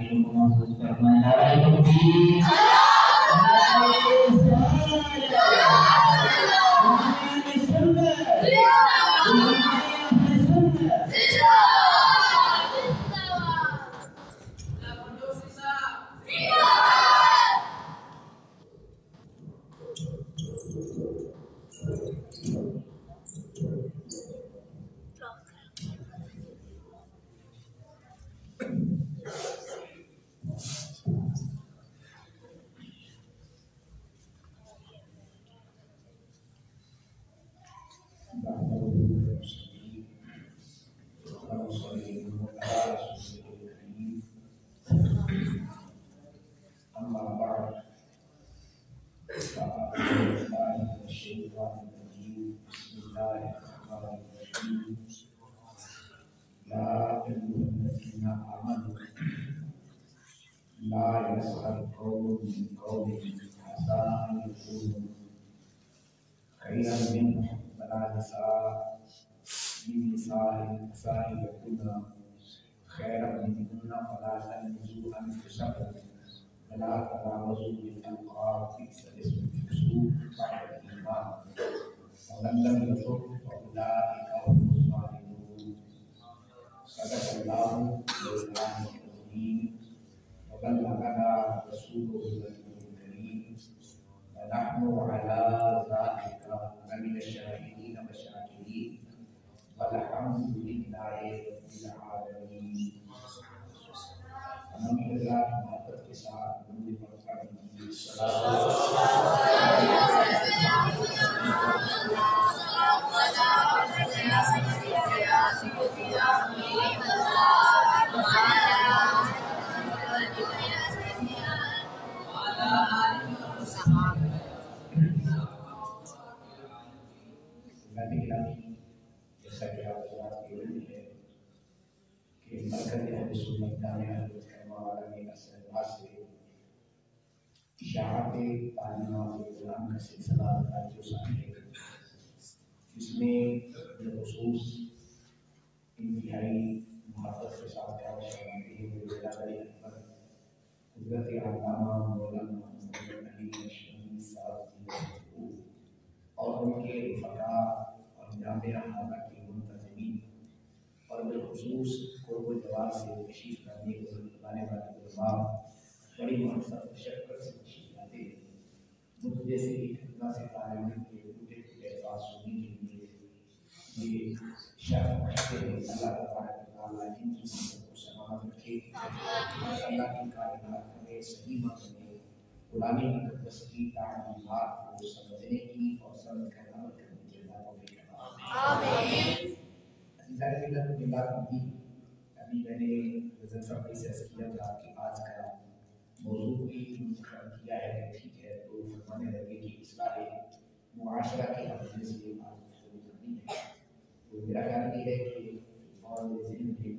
محسوس فرمائے نعرہ تکبیر، لا يسخر قوم من قوم عسى أن يكونوا خيرا منهم ولا نساء من نساء يكون خيرا منهن ولا تلمزوا أنفسكم ولا تنابزوا بالألقاب بئس الاسم الفسوق بعد الإيمان ومن لم يتب فأولئك هم الظالمون. صدق الله مولانا العظيم وبلغنا رسوله الكريم ونحن على ذلك لمن الشاهدين والشاكرين والحمد لله رب العالمين. الحمد لله محبت کے ساتھ نور برکات جیسا کہ آپ بات کی ہوئی ہے کہ مرکز اہل سنت جامعہ عالمی اسلام سے اشاعت تعلیمات اسلام کا سلسلہ جو ظاہر ہے، جس میں بالخصوص انتہائی محبت کے ساتھ حضرت علامہ مولانا محمد علی اشرفی صاحب اور ان کے رفقا اور جامعہ ہمارا کے منتظمین اور بالخصوص قرب و جوار سے تشریف لانے والے علماء بڑی مقصد شفقت سے تشریف لاتے ہیں. مجھ جیسے ایک خطہ سے تعلیم کے ٹوٹے ٹوٹے احساس سننے کے لیے یہ شرف رکھتے ہیں. اللہ تبارک و تعالیٰ ان کی صحت کو سلامت رکھے، اللہ کی کائنات ہمیں صحیح معنی میں قرآن مقدس کی تعلیمات کو سمجھنے کی اور سمجھ کر عمل کرنے کی توفیق عطا فرمائے. عزیزان ملت ابھی میں نے رضا صاحب سے عرض کیا تھا کہ آج کا موضوع بھی منتخب کیا ہے، ٹھیک ہے، تو فرمانے لگے کہ اصلاح معاشرہ کے حوالے سے آج شروع کرنی ہے. تو میرا خیال یہ ہے کہ اور ذہن میں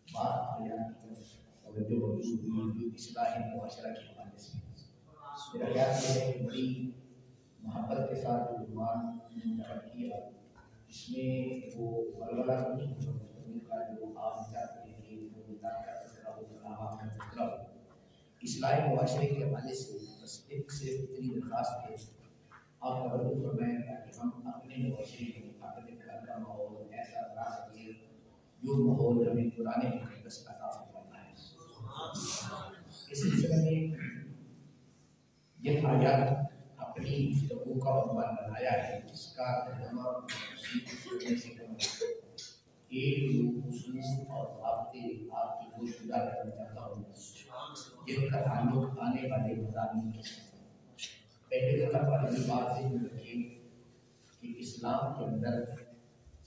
بات بیان کی طرف توجہ موجود ہوئی جو اصلاح معاشرہ کے حوالے سے. میرا خیال یہ ہے کہ بڑی محبت کے ساتھ جو عنوان منتخب کیا اس میں وہ ولولہ کا جو آپ چاہتے ہیں کہ وہ کا تذکرہ ہو، علامات کا تذکرہ ہو. اصلاح معاشرے کے حوالے سے بس ایک سے اتنی درخواست ہے آپ توجہ فرمائیں تاکہ ہم اپنے معاشرے میں اپنے گھر کا ماحول ایسا بنا سکیں جو ماحول ہمیں قرآن مقدس عطا فرماتا ہے. اس سلسلے میں یہ آیات اپنی گفتگو کا عنوان بنایا ہے جس کا ترجمہ ایک دو اصول اور ضابطے آپ کی گوش گزار کرنا چاہتا ہوں جن کا تعلق آنے والے مضامین کے ساتھ. پہلے نمبر پر یہ بات ذہن رکھیں کہ اسلام کے اندر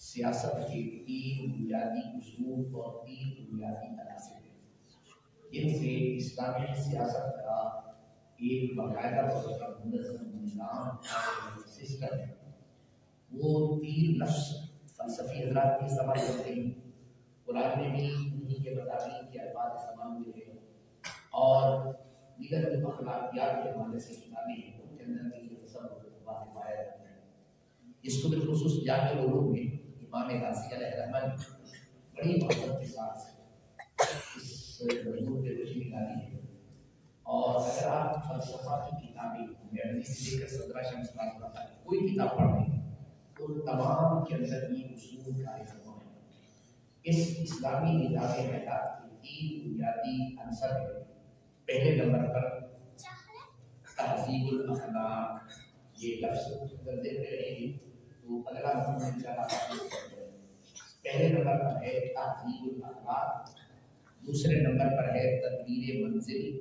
سیاست کے 3 بنیادی اصول اور 3 بنیادی عناصر ہیں جن سے اسلامی سیاست کا ایک باقاعدہ طور پر منظم نظام سسٹم ہے. وہ 3 لفظ فلسفی حضرات بھی استعمال کرتے ہیں، قرآن میں بھی انہیں کے مطابق کے الفاظ استعمال ہوئے ہیں اور دیگر اخلاقیات کے حوالے سے کتابیں ہیں ان کے اندر بھی یہ سب واقع پایا جاتا ہے. اس کو بالخصوص جامع العلوم میں امام غازی علیہ الرحمہ بڑی محبت کے ساتھ اس سورۃ النور پہ روشنی ڈالی ہے. اور اگر آپ فلسفہ کی کتابیں میڈی سے لے کر صدرہ شمس اللہ کوئی کتاب پڑھیں تو تمام کے اندر یہ اصول کا فرما ہے. اس اسلامی نظام حیات کے 3 بنیادی عنصر ہیں. پہلے نمبر پر تہذیب الاخلاق. یہ لفظ اگر دیکھ رہے ہیں تو اگلا پہلے نمبر پر ہے تہذیب الاخلاق، دوسرے نمبر پر ہے تدبیر منزل،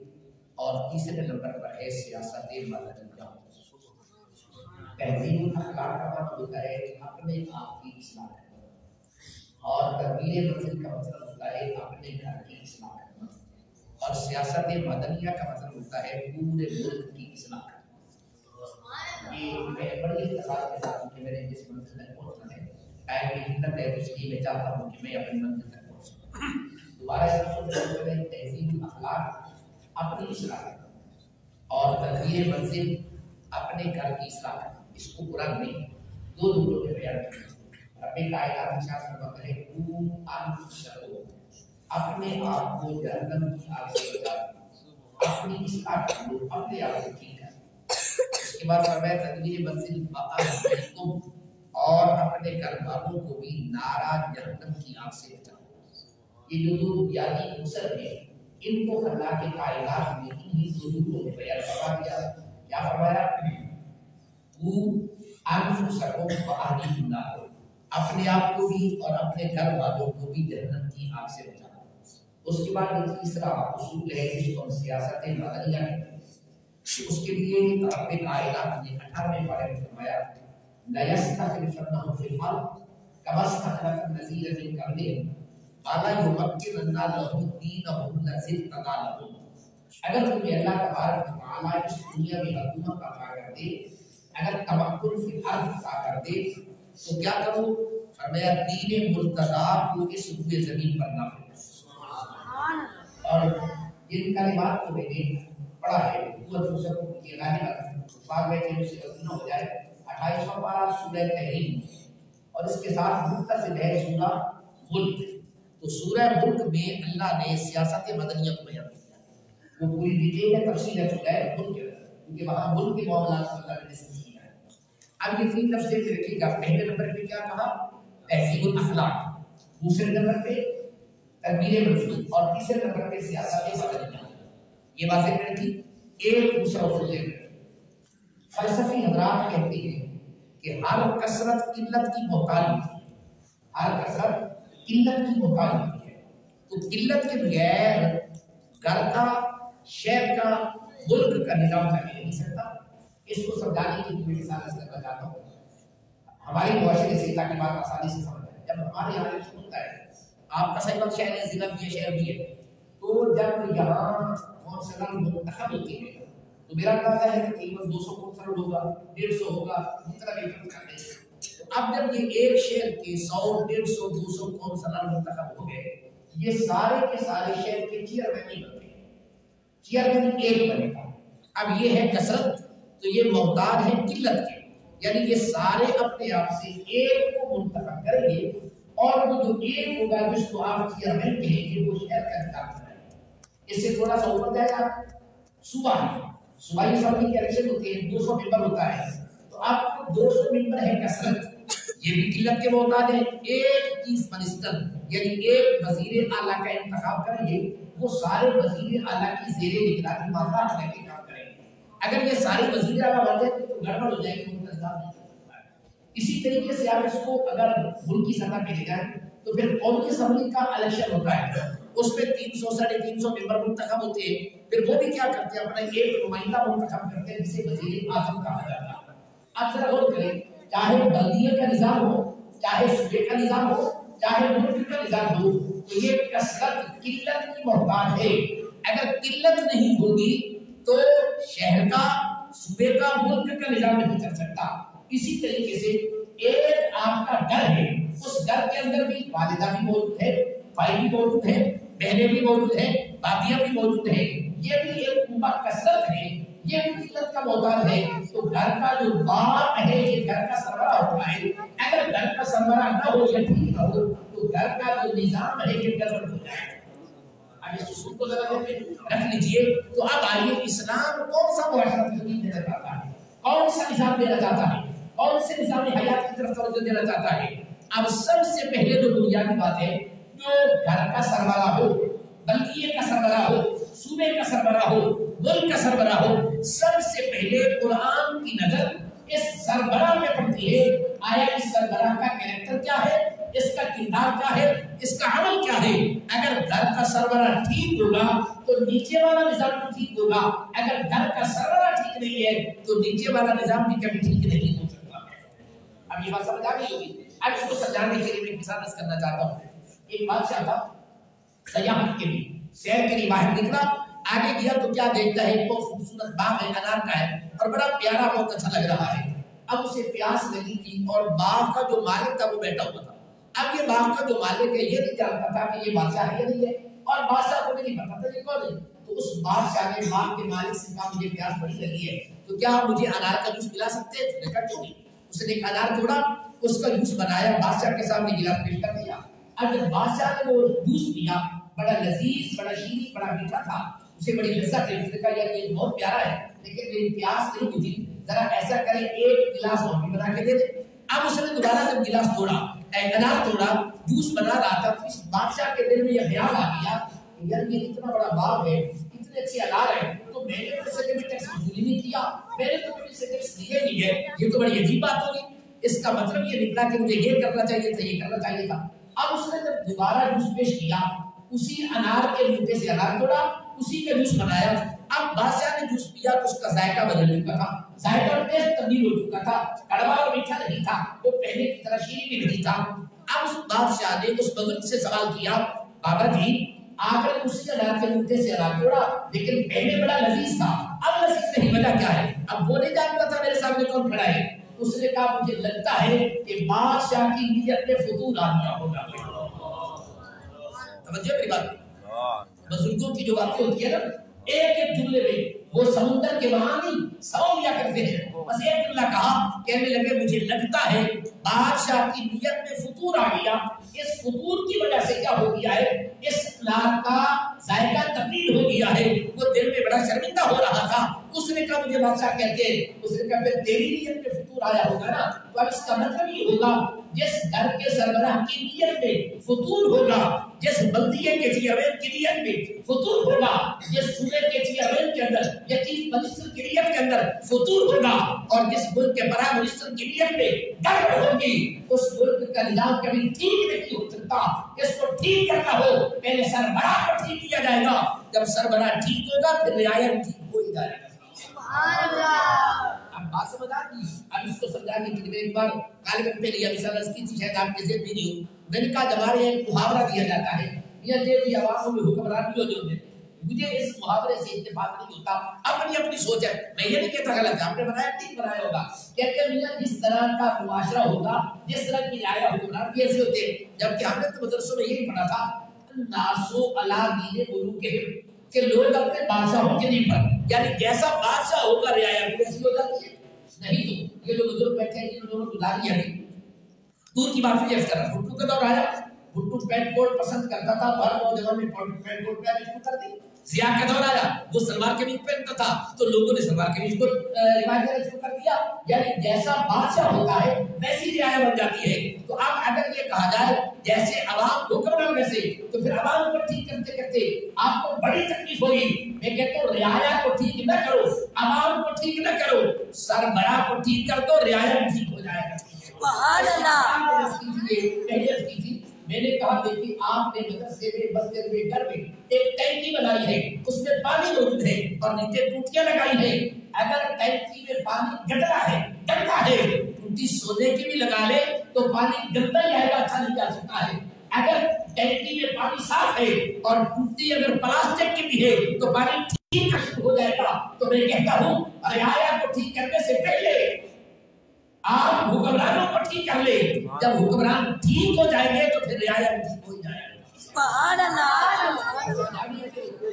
اور تیسرے نمبر پر ہے سیاست مدنیہ. تہذیب الاخلاق کا مطلب ہوتا ہے اپنے آپ کی اصلاح کرنا، اور تدبیر منزل کا مطلب ہوتا ہے اپنے گھر کی اصلاح کرنا، اور سیاست مدنیہ کا مطلب ہوتا ہے پورے ملک کی اصلاح کرنا. یہ میں بڑی اختصار کے ساتھ کہ میں نے جس منزل تک پہنچنا ہے ٹائم کی حدت ہے، اس لیے میں چاہتا ہوں کہ میں اپنی منزل تک پہنچ سکوں. دوبارہ تہذیب الاخلاق اپنی اصلاح کرنا اور تدبیر منزل اپنے گھر کی اصلاح کرنا. اس کو قرآن میں 2 جملوں میں بیان کیا. رب کائنات ارشاد فرماتا ہے اپنے آپ کو جہنم کی آگ سے بچاؤ، اپنی اصلاح کرو، اپنے آپ کو ٹھیک کرو. اس کے بعد فرمایا تدبیر منزل تم اور اپنے گھر والوں کو بھی نارا جہنم کی آگ سے بچاؤ. یہ جو 2 بنیادی عنصر ہیں ان کو اللہ کے کائنات میں انہی ضروروں میں بیان فرما دیا. کیا فرمایا؟ انفسکم واہلیکم نار، اپنے آپ کو بھی اور اپنے گھر والوں کو بھی جہنم کی آگ سے بچانا. اس کے بعد جو تیسرا اصول ہے جس کو ہم سیاست مدنیہ کہتے ہیں، اس کے لیے رب کائنات نے 18ویں پارے میں فرمایا لَيَسْتَخْلِفَنَّهُمْ فِي الْأَرْضِ كَمَا اسْتَخْلَفَ الَّذِينَ مِن قَبْلِهِمْ وَلَيُمَكِّنَنَّ لَهُمْ دِينَهُمْ الَّذِي ارْتَضَىٰ لَهُمْ. اگر تمہیں اللہ تبارک و تعالیٰ اس دنیا میں حکومت عطا کر دے، اگر تمکن فی الارض عطا کر دے تو کیا کرو؟ فرمایا دین مرتضی کو اس روئے زمین پر نافذ. اور جن کلمات کو میں نے پڑھا ہے وہ دوسرے کو یہ غالب بعد میں کہ اسے نہ ہو جائے 28واں پارہ سورہ تحریم، اور اس کے ساتھ متصل ہے سورہ ملک. تو سورہ ملک میں اللہ نے سیاست مدنیہ کو بیان کیا. وہ پوری ڈیٹیل میں تفصیل ہے سورہ ملک کیونکہ وہاں ملک کے معاملات کو اللہ نے ڈسکس کیا ہے. اب یہ 3 لفظ رکھیے گا. پہلے نمبر پہ کیا کہا؟ تہذیب الاخلاق، دوسرے نمبر پہ تدبیر منزل، اور تیسرے نمبر پہ سیاست مدنیہ. یہ باتیں میں رکھی. ایک دوسرا اصول ہے. فلسفی حضرات کہتے ہیں کہ ہر کثرت قلت کی محتاج ہوتی ہے. ہر کثرت قلت کی محتاج ہوتی ہے. تو قلت کے بغیر گھر کا، شہر کا، ملک کا نظام چلے نہیں سکتا. اس کو سمجھانے کی میں مثال سے کرنا چاہتا ہوں. ہمارے معاشرے سے تاکہ بات آسانی سے سمجھ آئے. جب ہمارے یہاں ایک ہوتا ہے، آپ کا صحیح وقت شہر ہے، ضلع بھی ہے، شہر بھی ہے، تو جب یہاں کونسلر منتخب ہوتے ہیں تو میرا اندازہ ہے کہ تقریباً 200 کونسلر ہوگا، 150 ہوگا، جتنا بھی فرق کرتے ہیں. تو اب جب یہ ایک شہر کے 100، 150، 200 کونسلر منتخب ہو گئے، یہ سارے کے سارے شہر کے چیئرمین نہیں بنتے. چیئرمین ایک بنے گا. اب یہ ہے کثرت، تو یہ محتاج ہے قلت کے، یعنی یہ سارے اپنے آپ سے ایک کو منتخب کریں گے، اور وہ جو ایک ہوگا جس کو آپ چیئرمین کہیں گے وہ شہر کا انتخاب کریں گے. اس سے تھوڑا سا اوپر جائے گا صوبہ ہے. صوبائی اسمبلی کے الیکشن ہوتے ہیں، 200 ممبر ہوتا ہے. تو آپ کو 200 ممبر ہے کثرت، یہ بھی قلت کے محتاج ہے. ایک چیف منسٹر یعنی ایک وزیر اعلیٰ کا انتخاب کریں گے، وہ سارے وزیر اعلیٰ کی زیر نگرانی ماتا رکھ کے کام کریں گے. اگر یہ سارے وزیر اعلیٰ بن جائے تو گڑبڑ ہو جائے گی. اسی طریقے سے آپ اس کو اگر ملکی سطح پہ لے جائیں تو پھر قومی اسمبلی کا الیکشن ہوتا ہے، اس میں 300 ساڑھے 300 ممبر منتخب ہوتے ہیں. پھر وہ بھی کیا کرتے ہیں؟ اپنا ایک نمائندہ منتخب کرتے ہیں جسے وزیر اعظم کہا جاتا ہے. اب ذرا غور کریں، چاہے بلدیے کا نظام ہو، چاہے صوبے کا نظام ہو، چاہے ملک کا نظام ہو، تو یہ کثرت قلت کی محتاج ہے. اگر قلت نہیں ہوگی تو شہر کا، صوبے کا، ملک کا نظام نہیں چل سکتا. اسی طریقے سے ایک آپ کا گھر ہے، اس گھر کے اندر بھی والدہ بھی موجود ہے، بھائی بھی موجود ہے، بہنیں بھی موجود ہیں، بھابیاں بھی موجود ہیں. یہ بھی ایک پورا کثرت ہے، یہ بھی قلت کا محتاج ہے. تو گھر کا جو باپ ہے یہ گھر کا سربراہ ہوتا ہے. اگر گھر کا سربراہ نہ ہو یا ٹھیک نہ ہو تو گھر کا جو نظام ہے یہ گڑبڑ ہو جائے. اب اس اصول کو ذرا دیر میں رکھ لیجئے. تو اب آئیے اسلام کون سا معاشرہ ترتیب دینا چاہتا ہے, کون سا نظام دینا چاہتا ہے, کون سے نظام حیات کی طرف توجہ دینا چاہتا ہے. اب سب سے پہلے جو بنیادی بات ہے, جو گھر کا سربراہ ہو, بلدیے کا سربراہ ہو, صوبے کا سربراہ ہو, ملک کا سربراہ ہو, سب سے پہلے قرآن کی نظر اس سربراہ میں پڑتی ہے. آیا اس سربراہ کا کریکٹر کیا ہے, اس کا کردار کیا ہے, اس کا عمل کیا ہے. اگر گھر کا سربراہ ٹھیک ہوگا تو نیچے والا نظام بھی ٹھیک ہوگا. اگر گھر کا سربراہ ٹھیک نہیں ہے تو نیچے والا نظام بھی کبھی ٹھیک نہیں ہو سکتا. اب یہ بات سمجھ آ گئی ہوگی. اب اس کو سمجھانے کے لیے میں مثال کرنا چاہتا ہوں. ایک بادشاہ تھا, سیاحت کے لیے شہر کے لیے باہر نکلا, آگے گیا تو کیا دیکھتا ہے, ایک خوبصورت باغ ہے, انار کا ہے اور بڑا پیارا, بہت اچھا لگ رہا ہے. اب اسے پیاس لگی تھی اور باغ کا جو مالک تھا وہ بیٹھا ہوا تھا. اب یہ باغ کا جو مالک ہے یہ نہیں جانتا تھا کہ یہ بادشاہ ہے یا نہیں ہے, اور بادشاہ کو بھی نہیں پتا تھا یہ کون ہے. تو اس بادشاہ نے باغ کے مالک سے کہا مجھے پیاس بڑی لگی ہے تو کیا آپ مجھے انار کا جوس پلا سکتے ہیں؟ اس نے کہا کیوں نہیں. اس نے ایک انار توڑا, اس کا جوس بنایا, بادشاہ کے سامنے گلاس پیش کر دیا. اب جب بادشاہ نے وہ جوس پیا, بڑا لذیذ, بڑا شیریں, بڑا میٹھا تھا, اسے بڑی لذت ہے. اس نے کہا یار یہ بہت پیارا ہے لیکن میری پیاس نہیں بجھی, ذرا ایسا کریں ایک گلاس اور بھی بنا کے دے دے. اب اس نے دوبارہ جب گلاس توڑا, انار توڑا, جوس بنا رہا تھا, تو اس بادشاہ کے دل میں یہ خیال آ گیا کہ یار یہ اتنا بڑا باغ ہے, اتنے اچھے انار ہیں, تو میں نے تو اس سے کبھی ٹیکس وصولی نہیں کیا, میں نے تو کبھی سے ٹیکس لیے نہیں ہے, یہ تو بڑی عجیب بات ہوگی. اس کا مطلب یہ نکلا کہ مجھے یہ کرنا چاہیے تھا, یہ کرنا چاہیے تھا. اب اس نے جب دوبارہ جوس پیش کیا, اسی انار کے میٹھے سے انار توڑا, اسی کا جوس بنایا. اب بادشاہ نے جوس پیا تو اس کا ذائقہ بدل چکا تھا, ذائقہ اور ٹیسٹ تبدیل ہو چکا تھا, کڑوا اور میٹھا نہیں تھا, وہ پہلے کی طرح شیریں بھی نہیں تھا. اب اس بادشاہ نے اس بزرگ سے سوال کیا, بابا جی آپ نے اسی انار کے میٹھے سے انار توڑا لیکن پہلے بڑا لذیذ تھا, اب لذیذ نہیں, وجہ کیا ہے؟ اب وہ نہیں جانتا تھا میرے سامنے کون کھڑا ہے. اس نے کہا مجھے لگتا ہے کہ بادشاہ کی نیت میں فطور آ گیا ہوگا. توجہ میری بات, بزرگوں کی جو باتیں ہوتی ہے نا, ایک ایک جملے میں وہ سمندر کے معانی سمجھ لیا کرتے ہیں. بس ایک جملہ کہا, کہنے لگے مجھے لگتا ہے بادشاہ کی نیت میں فطور آ گیا. اس فطور کی وجہ سے کیا ہو گیا ہے, اس انار کا ذائقہ تبدیل ہو گیا ہے. وہ دل میں بڑا شرمندہ ہو رہا تھا. اس نے کہا مجھے بادشاہ کہتے, اس نے کہا پھر تیری نیت میں فطور آیا ہوگا نا, تو اب اس کا مطلب یہ ہوگا جس گھر کے سربراہ کی نیت میں فطور ہوگا, جس بلدیے کے چیئرمین کی نیت میں فطور ہوگا, جس صوبے کے چیئرمین کے اندر یا چیف منسٹر کی نیت کے اندر فطور ہوگا, اور جس ملک کے پرائم منسٹر کی نیت میں گڑبڑ ہوگی, اس ملک کا نظام کبھی ٹھیک نہیں ہو سکتا. اس کو ٹھیک کرنا ہو پہلے سربراہ کو ٹھیک کیا جائے گا, جب سربراہ ٹھیک ہوگا پھر رعایا ٹھیک ہو ہی جائے گا. سبحان اللہ. اب بات سمجھ آتی. اب اس کو سمجھانے کے لیے ایک بار غالباً پہلے یہ مثال اس کی تھی, شاید آپ کے ذہن میں نہیں ہو. میں نے کہا ہمارے ایک محاورہ دیا جاتا ہے, یہ دیتی عوام میں حکمران بھی ہوتے ہیں. مجھے اس محاورے سے اتفاق نہیں ہوتا, اپنی اپنی سوچ ہے, میں یہ نہیں کہتا غلط ہے, آپ نے بنایا ٹھیک بنایا ہوگا. کہتے ہیں جس طرح کا معاشرہ ہوگا, جس طرح کی رعایا حکمران بھی ایسے ہوتے ہیں. جبکہ ہم نے تو مدرسوں میں یہی پڑھا تھا, ناسو علی دین ملوکہم, کہ لوگ اپنے بادشاہوں کے دین پر, یعنی جیسا بادشاہ ہوگا رعایا بھی ویسی ہو جاتی ہے. نہیں تو یہ لوگ بزرگ بیٹھے ہیں, ان لوگوں کو گزاری ہے. دور کی بات نہیں کر رہا, بھٹو کا دور آیا, بھٹو پینٹ کوٹ پسند کرتا تھا, ہر نوجوان نے پینٹ کوٹ پہننا شروع کر دی. ضیاء کا دور آیا, وہ سلوار قمیض پہنتا تھا تو لوگوں نے سلوار قمیض کو رواج دینا شروع کر دیا. یعنی جیسا بادشاہ ہوتا ہے ویسی رعایا بن جاتی ہے. تو اب اگر یہ کہا جائے جیسے عوام حکمران ویسے, تو پھر عوام کو ٹھیک کرتے کرتے آپ کو بڑی تکلیف ہوگی. میں کہتا ہوں رعایا کو ٹھیک نہ کرو, عوام کو ٹھیک نہ کرو, سربراہ کو ٹھیک کر دو, رعایا بھی ٹھیک ہو جائے گا. سبحان اللہ. میں نے کہا دیکھیے آپ نے مدرسے میں, مسجد میں, گھر میں ایک ٹینکی بنائی ہے, اس میں پانی موجود ہے اور نیچے ٹوٹیاں لگائی ہیں. اگر ٹینکی میں پانی گندا ہے, ٹوٹی سونے کی بھی لگا لے تو پانی گندا ہی آئے گا, اچھا نہیں جا سکتا ہے. اگر ٹینکی میں پانی صاف ہے اور ٹوٹی اگر پلاسٹک کی بھی ہے تو پانی ٹھیک ہو جائے گا. تو میں کہتا ہوں رعایا کو ٹھیک کرنے سے پہلے آپ حکمرانوں کو ٹھیک کر لے. جب حکمران ٹھیک ہو جائیں گے تو پھر رعایا بھی ٹھیک ہو جائے گا. سبحان اللہ.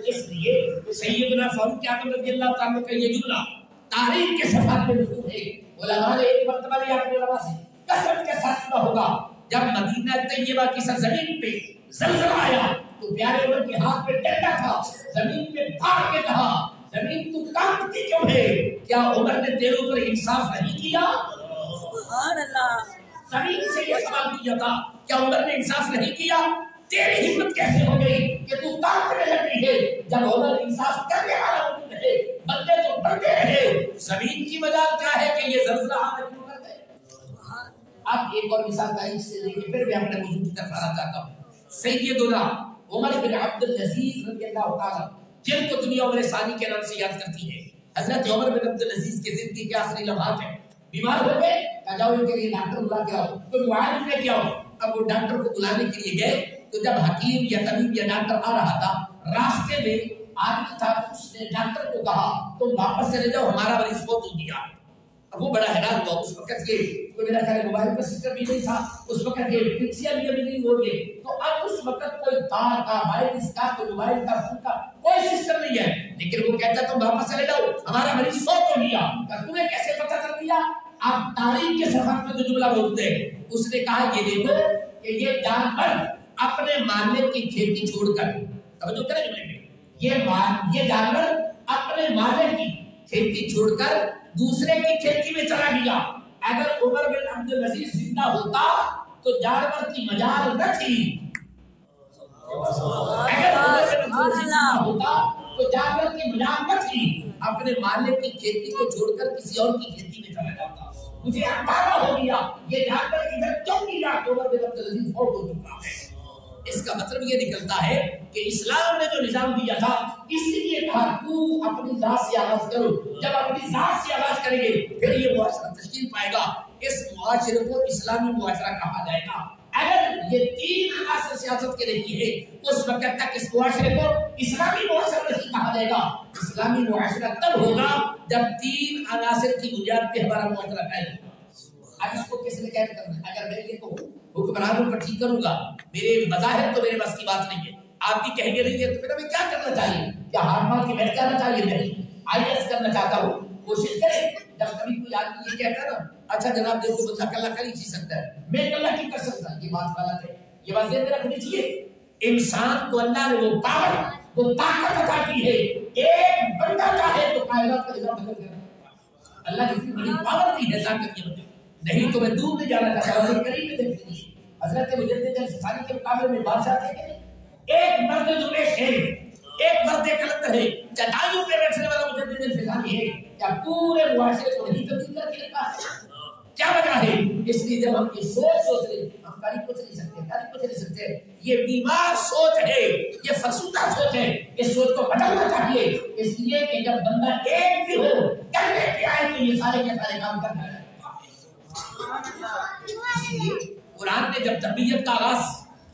اس لیے سیدنا فاروق اعظم رضی اللہ تعالیٰ کا یہ جملہ تاریخ کے صفحات میں موجود ہے. علماء نے ایک مرتبہ یہ اپنے علماء سے کثرت کے ساتھ سنا ہوگا, جب مدینہ طیبہ کی سرزمین پہ زلزلہ آیا, تو پیارے عمر کے ہاتھ پہ ڈنڈا تھا، زمین پہ پھاڑ کے کہا زمین تو کانپتی کیوں ہے؟ کیا عمر نے تیرے اوپر انصاف نہیں کیا؟ سبحان اللہ۔ زمین سے یہ سوال کیا تھا، کیا عمر نے انصاف نہیں کیا؟ تیری ہمت کیسے ہو گئی کہ تو کانپنے لگی ہے جب عمر انصاف کرنے والا موجود ہے؟ بندے تو ڈرتے رہے، زمین کی مجال کیا ہے کہ یہ زلزلہ آنا شروع کر دے۔ اب ایک اور مثال تاریخ سے لے کے پھر میں اپنے موضوع کی طرف آنا چاہتا ہوں۔ سیدنا عمر بن عبد العزیز رضی اللہ تعالیٰ، جن کو دنیا عمر ثانی کے نام سے یاد کرتی ہے، حضرت عمر بن عبد العزیز کی زندگی کے آخری لمحات ہیں۔ بیمار ہو گئے، کہا جاؤ ان کے لیے ڈاکٹر بلا کے آؤ، کوئی معالج لے کے آؤ۔ اب وہ ڈاکٹر کو بلانے کے لیے گئے تو جب حکیم یا طبیب یا ڈاکٹر آ رہا تھا، راستے میں آدمی تھا، اس نے ڈاکٹر کو کہا تم واپس چلے جاؤ، ہمارا مریض فوت ہو گیا۔ اب وہ بڑا حیران ہوا، اس وقت یہ کوئی میرا خیال موبائل کا سسٹم بھی نہیں تھا، اس وقت یہ پکسل بھی نہیں ہوگے، تو اب اس وقت کوئی تار کا وائرس کا کوئی موبائل کا فون کا کوئی سسٹم نہیں ہے، لیکن وہ کہتا تم واپس چلے جاؤ، ہمارا مریض فوت ہو گیا۔ تمہیں کیسے پتہ چل گیا؟ آپ تاریخ کے صفحات میں جو جملہ بولتے ہیں، اس نے کہا یہ دیکھو کہ یہ جانور اپنے مالک کی کھیتی چھوڑ کر، توجہ کریں جملے میں، یہ جانور اپنے مالک کی کھیتی چھوڑ کر دوسرے کی کھیتی میں چلا گیا۔ اگر عمر بن عبد العزیز زندہ ہوتا تو جانور کی مجال نہ تھی، اگر عمر بن عبد العزیز زندہ ہوتا تو جانور کی مجال نہ تھی، اپنے مالک کی کھیتی کو چھوڑ کر کسی اور کی کھیتی میں چلا جاتا۔ مجھے اندازہ ہو گیا یہ جانور ادھر کیوں گیا کہ عمر بن عبد العزیز فوت ہو چکا ہے۔ اس کا مطلب یہ نکلتا ہے کہ اسلام نے جو نظام دیا تھا، اس لیے کہا تو اپنی ذات سے آغاز کرو، جب اپنی ذات سے آغاز کریں گے پھر یہ معاشرہ تشکیل پائے گا، اس معاشرے کو اسلامی معاشرہ کہا جائے گا۔ اگر یہ تین عناصر سیاست کے لیے ہے، اس وقت تک اس معاشرے کو اسلامی معاشرہ نہیں کہا جائے گا۔ اسلامی معاشرہ تب ہوگا جب تین عناصر کی بنیاد پہ ہمارا معاشرہ قائم ہوگا۔ اب اس کو کس نے قید کرنا ہے؟ اگر میں یہ کہوں حکمرانوں پر ٹھیک کروں گا، میرے بظاہر تو میرے بس کی بات نہیں ہے، آپ بھی کہیں گے نہیں ہے، تو پھر ہمیں کیا کرنا چاہیے؟ کیا ہار مان کے بیٹھ جانا چاہیے؟ نہیں، IAS کرنا چاہتا ہوں، کوشش کریں۔ جب کبھی کوئی آدمی یہ کہتا ہے نا، اچھا جناب دیکھو بندہ کلّا کر ہی چیز سکتا ہے، میں کلّا کی کر سکتا، یہ بات غلط ہے، یہ بات ذہن میں رکھنی چاہیے۔ انسان کو اللہ نے وہ پاور، وہ طاقت عطا کی ہے، ایک بندہ چاہے تو کائنات کا نظام بدل دے۔ اللہ کی بڑی پاور نہیں ہے طاقت کی وجہ، نہیں تو میں دور نہیں جانا چاہتا ہوں، قریب میں دیکھتے ہیں۔ حضرت مجدد الفسانی کے مقابلے میں بادشاہ تھے کہ ایک مرد درویش ہے، ایک مرد کلندر ہے، چٹائیوں پہ بیٹھنے والا مجدد الفسانی ہے، کیا پورے معاشرے کو نہیں تبدیل کر کے رکھا ہے؟ کیا وجہ ہے؟ اس لیے جب ہم یہ سوچ رہے، ہم تاریخ کو نہیں سکتے، یہ بیمار سوچ ہے، یہ فرسودہ سوچ ہے، اس سوچ کو بدلنا چاہیے۔ اس لیے کہ جب بندہ ایک بھی ہو کرنے کے آئے تو یہ سارے کے سارے کام کرنا ہے۔ قرآن نے جب تربیت کا آغاز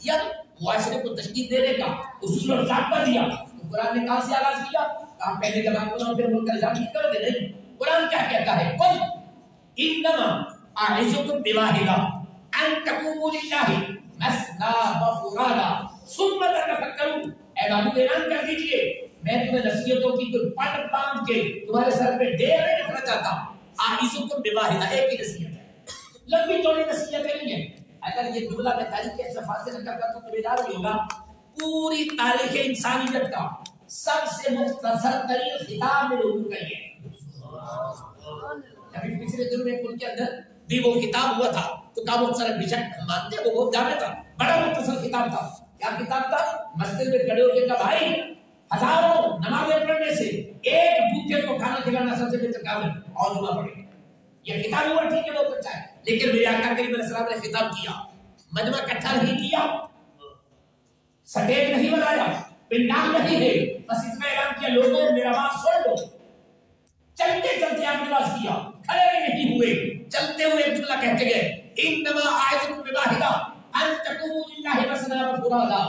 کیا، معاشرے کو تشکیل دینے کا اصول اور ضابطہ دیا، تو قرآن نے کہاں سے آغاز کیا؟ آپ پہلے زبان کو پھر ملک کا نظام ٹھیک کر دے نہیں۔ قرآن کیا کہتا ہے؟ قل انما اعظکم بواحدہ ان تقوموا للہ مثنی وفرادا ثم تتفکروا۔ اے بابو اعلان کر دیجئے، میں تمہیں نصیحتوں کی کوئی پٹ باندھ کے تمہارے سر پہ ڈیر نہیں رکھنا چاہتا۔ اعظکم بواحدہ، ایک ہی نصیحت ہے، لمبی چوڑی نصیحتیں نہیں ہیں۔ اگر یہ جملہ میں تاریخ کے صفحات سے نقل کرتا تو تمہیں یاد ہوگا، پوری تاریخ انسانیت کا سب سے مختصر ترین خطاب میں اردو کا یہ ہے۔ ابھی پچھلے دنوں میں ملک کے اندر بھی وہ خطاب ہوا تھا تو کہا مختصر، بیشک ہم مانتے ہیں وہ بہت جامع تھا، بڑا مختصر خطاب تھا۔ کیا خطاب تھا؟ مسجد میں کھڑے ہو کے کہا بھائی ہزاروں نمازیں پڑھنے سے ایک بھوکے کو کھانا کھلانا سب سے بہتر کام ہے، اور دعا پڑھیں۔ یہ خطاب ہوا ٹھیک ہے، بہت اچھا ہے، لیکن میرے آقا کریم علیہ السلام نے خطاب کیا، مجمع اکٹھا نہیں کیا، سٹیج نہیں بنایا، پنڈال نہیں ہے، بس اتنا اعلان کیا لوگوں میرا بات سن لو۔ چلتے چلتے آپ نے بات کیا، کھڑے بھی نہیں ہوئے، چلتے ہوئے ایک جملہ کہتے گئے انما اعظکم بواحدہ ان تقوموا للہ مثنی وفرادا۔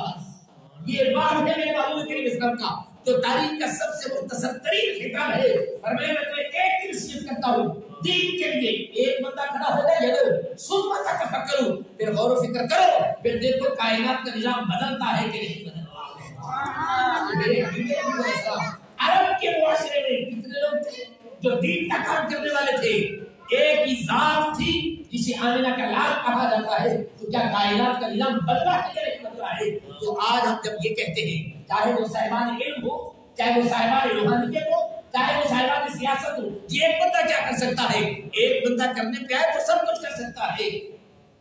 یہ بات ہے میرے محبوب کریم اسلام کا جو تاریخ کا سب سے مختصر ترین خطاب ہے، اور میں تمہیں ایک ہی نصیحت کرتا ہوں دین کے لیے، ایک بندہ کھڑا ہو جائے ضرور، ثم تفکروا، پھر غور و فکر کرو، پھر دیکھو کائنات کا نظام بدلتا ہے کہ نہیں بدلتا۔ میرے حبیب عرب کے معاشرے میں کتنے لوگ تھے جو دین کا کام کرنے والے تھے؟ ایک ہی ذات تھی کسی آمنہ کا لال کہا جاتا ہے تو کیا کائنات کا نظام بدلا ہے یا نہیں بدلا ہے؟ تو آج ہم جب یہ کہتے ہیں چاہے وہ صاحبان علم ہو، چاہے وہ صاحبان روحانیت ہو، چاہے وہ صاحبان سیاست ہو، یہ ایک بندہ کیا کر سکتا ہے؟ ایک بندہ کرنے پہ آئے تو سب کچھ کر سکتا ہے،